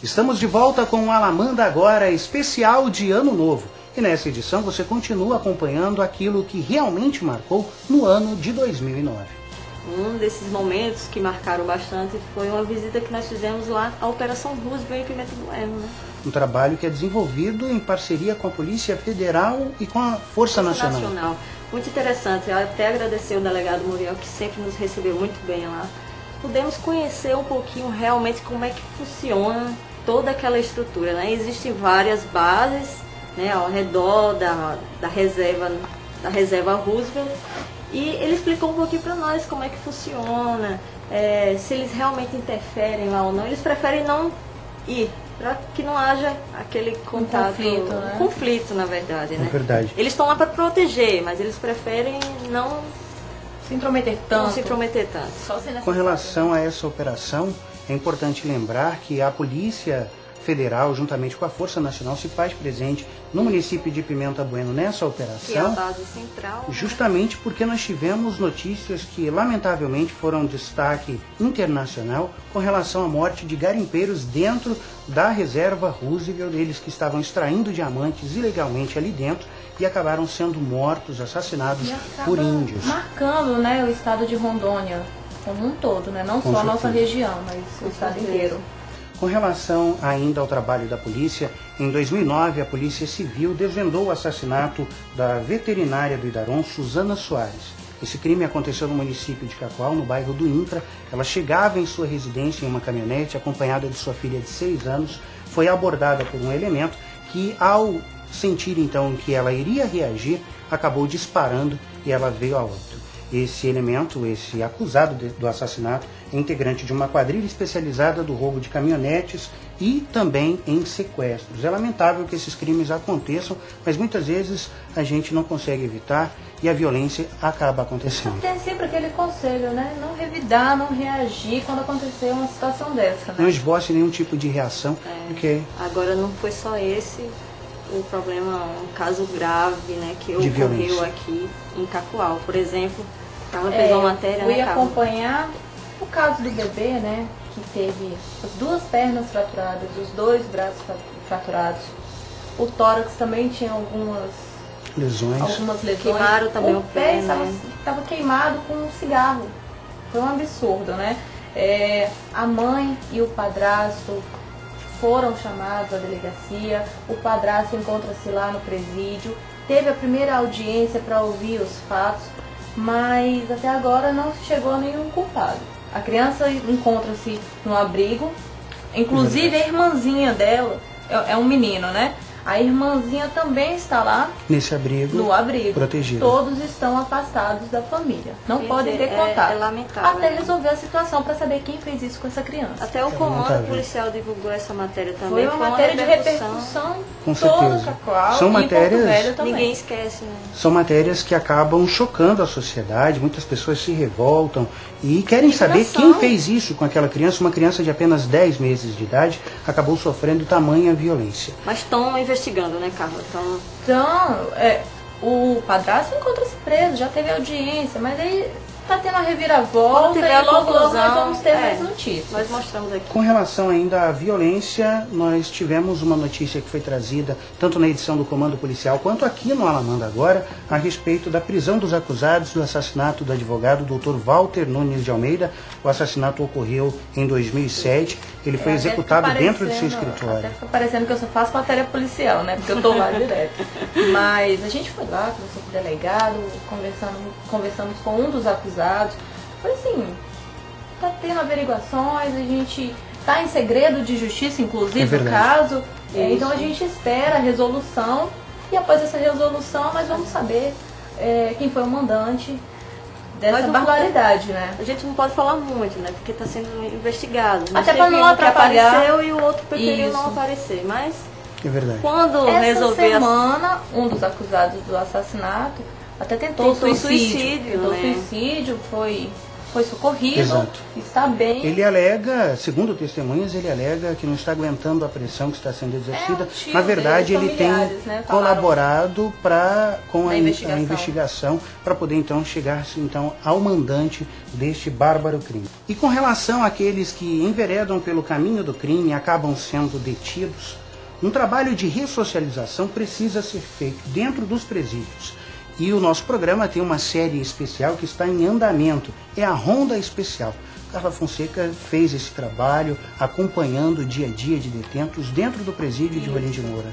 Estamos de volta com o Alamanda Agora, especial de Ano Novo. E nessa edição você continua acompanhando aquilo que realmente marcou no ano de 2009. Um desses momentos que marcaram bastante foi uma visita que nós fizemos lá à Operação Roosevelt em Pimenta Bueno, né? Um trabalho que é desenvolvido em parceria com a Polícia Federal e com a Força Nacional. Muito interessante. Eu até agradecer o delegado Muriel, que sempre nos recebeu muito bem lá. Pudemos conhecer um pouquinho realmente como é que funciona toda aquela estrutura, né? Existem várias bases, né, ao redor da reserva Roosevelt, e ele explicou um pouquinho para nós como é que funciona, se eles realmente interferem lá ou não. Eles preferem não ir, para que não haja aquele contato, conflito, na verdade, né? É verdade. Eles estão lá para proteger, mas eles preferem não se intrometer tanto. Com relação a essa operação, é importante lembrar que a Polícia Federal, juntamente com a Força Nacional, se faz presente no município de Pimenta Bueno nessa operação, que é a base central, justamente porque nós tivemos notícias que lamentavelmente foram destaque internacional com relação à morte de garimpeiros dentro da reserva Roosevelt, eles que estavam extraindo diamantes ilegalmente ali dentro e acabaram sendo mortos, assassinados por índios. Marcando, né, o estado de Rondônia como um todo, né? Não só a nossa região, mas o estado inteiro. Com relação ainda ao trabalho da polícia, em 2009 a Polícia Civil desvendou o assassinato da veterinária do Idaron, Suzana Soares. Esse crime aconteceu no município de Cacoal, no bairro do Intra. Ela chegava em sua residência em uma caminhonete, acompanhada de sua filha de 6 anos, foi abordada por um elemento que, ao sentir então que ela iria reagir, acabou disparando e ela veio a óbito. Esse elemento, esse acusado do assassinato, é integrante de uma quadrilha especializada do roubo de caminhonetes e também em sequestros. É lamentável que esses crimes aconteçam, mas muitas vezes a gente não consegue evitar e a violência acaba acontecendo. Tem sempre aquele conselho, né? Não revidar, não reagir quando acontecer uma situação dessa, né? Não esboce nenhum tipo de reação, porque... Agora não foi só esse o problema, um caso grave, né, que ocorreu aqui em Cacoal. Por exemplo, Carla fez uma matéria, né, Carla? Acompanhar o caso do bebê, né, que teve as 2 pernas fraturadas, os 2 braços fraturados. O tórax também tinha algumas lesões. Queimaram também o pé, estava queimado com um cigarro. Foi um absurdo, né? A mãe e o padrasto foram chamados à delegacia, o padrasto encontra-se lá no presídio, teve a primeira audiência para ouvir os fatos, mas até agora não chegou a nenhum culpado. A criança encontra-se no abrigo, inclusive a irmãzinha dela, é um menino, né? A irmãzinha também está lá nesse abrigo, no abrigo, protegido. Todos estão afastados da família, não podem ter contato. É lamentável, até resolver a situação para saber quem fez isso com essa criança. Até o comando policial divulgou essa matéria também. Foi uma matéria de repercussão. Com certeza. São matérias, ninguém esquece, né? São matérias que acabam chocando a sociedade. Muitas pessoas se revoltam e querem saber quem fez isso com aquela criança. Uma criança de apenas 10 meses de idade acabou sofrendo tamanha violência. Mas estão investigando, né, Carla? O padrasto encontra-se preso, já teve audiência, mas aí tá tendo a reviravolta e logo nós vamos ter mais notícias. Nós mostramos aqui. Com relação ainda à violência, nós tivemos uma notícia que foi trazida tanto na edição do Comando Policial quanto aqui no Alamanda Agora, a respeito da prisão dos acusados do assassinato do advogado Dr. Walter Nunes de Almeida. O assassinato ocorreu em 2007. Ele foi executado dentro de seu escritório. Até fica parecendo que eu só faço matéria policial, né? Porque eu tô lá direto. Mas a gente foi lá, conversou com o delegado, conversamos com um dos acusados. Foi assim, tá tendo averiguações, a gente tá em segredo de justiça, inclusive, o caso. Então a gente espera a resolução e após essa resolução nós vamos saber quem foi o mandante dessa barbaridade, né? A gente não pode falar muito, né? Porque está sendo investigado. Até para não atrapalhar. Apareceu e o outro preferiu não aparecer, mas é verdade. Quando essa semana, um dos acusados do assassinato até tentou suicídio, foi foi socorrido, Exato. está bem. Ele alega, segundo testemunhas, ele alega que não está aguentando a pressão que está sendo exercida. o tio Na verdade, dele, ele tem familiares, né, falaram colaborado com a investigação. investigação para poder então chegar então ao mandante deste bárbaro crime. E com relação àqueles que enveredam pelo caminho do crime e acabam sendo detidos, um trabalho de ressocialização precisa ser feito dentro dos presídios. E o nosso programa tem uma série especial que está em andamento, é a Ronda Especial. Carla Fonseca fez esse trabalho acompanhando o dia a dia de detentos dentro do presídio de Rolim de Moura.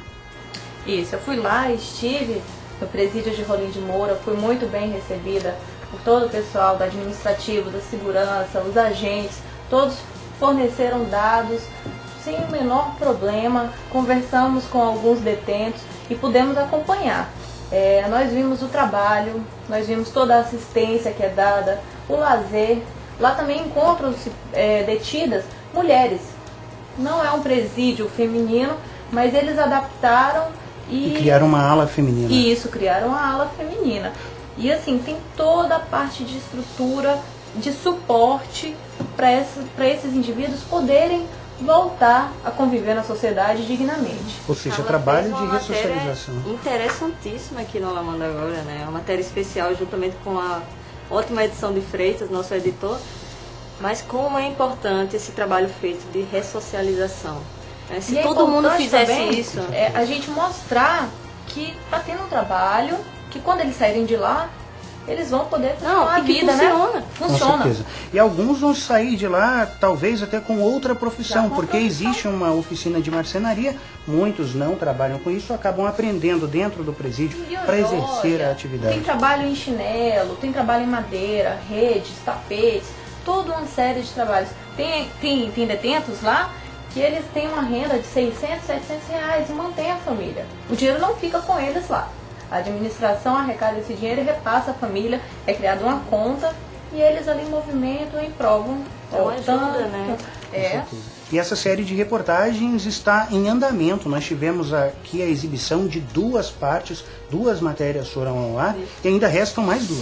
Isso, eu fui lá, estive no presídio de Rolim de Moura, fui muito bem recebida por todo o pessoal do administrativo, da segurança, os agentes, todos forneceram dados sem o menor problema, conversamos com alguns detentos e pudemos acompanhar. Nós vimos o trabalho, nós vimos toda a assistência que é dada, o lazer. Lá também encontram-se detidas mulheres. Não é um presídio feminino, mas eles adaptaram e criaram uma ala feminina. Isso, criaram uma ala feminina. E assim, tem toda a parte de estrutura, de suporte para esses indivíduos poderem voltar a conviver na sociedade dignamente. Ou seja, Ela trabalho fez de uma ressocialização. matéria interessantíssima aqui no Lamanda agora, né? Uma matéria especial juntamente com a ótima edição de Freitas, nosso editor. Mas como é importante esse trabalho feito de ressocialização. Né? Se todo mundo fizesse também, isso... a gente mostrar que está tendo um trabalho, que quando eles saírem de lá, eles vão poder continuar a vida, funciona. né? Com certeza. E alguns vão sair de lá, talvez até com outra profissão, porque existe uma oficina de marcenaria, muitos não trabalham com isso, acabam aprendendo dentro do presídio para exercer a atividade. Tem trabalho em chinelo, tem trabalho em madeira, redes, tapetes, toda uma série de trabalhos. Tem detentos lá que eles têm uma renda de 600, 700 reais e mantém a família. O dinheiro não fica com eles lá. A administração arrecada esse dinheiro e repassa a família, é criada uma conta e eles ali movimentam e provam. Então ajuda, né? E essa série de reportagens está em andamento. Nós tivemos aqui a exibição de 2 partes, 2 matérias foram ao ar e ainda restam mais 2.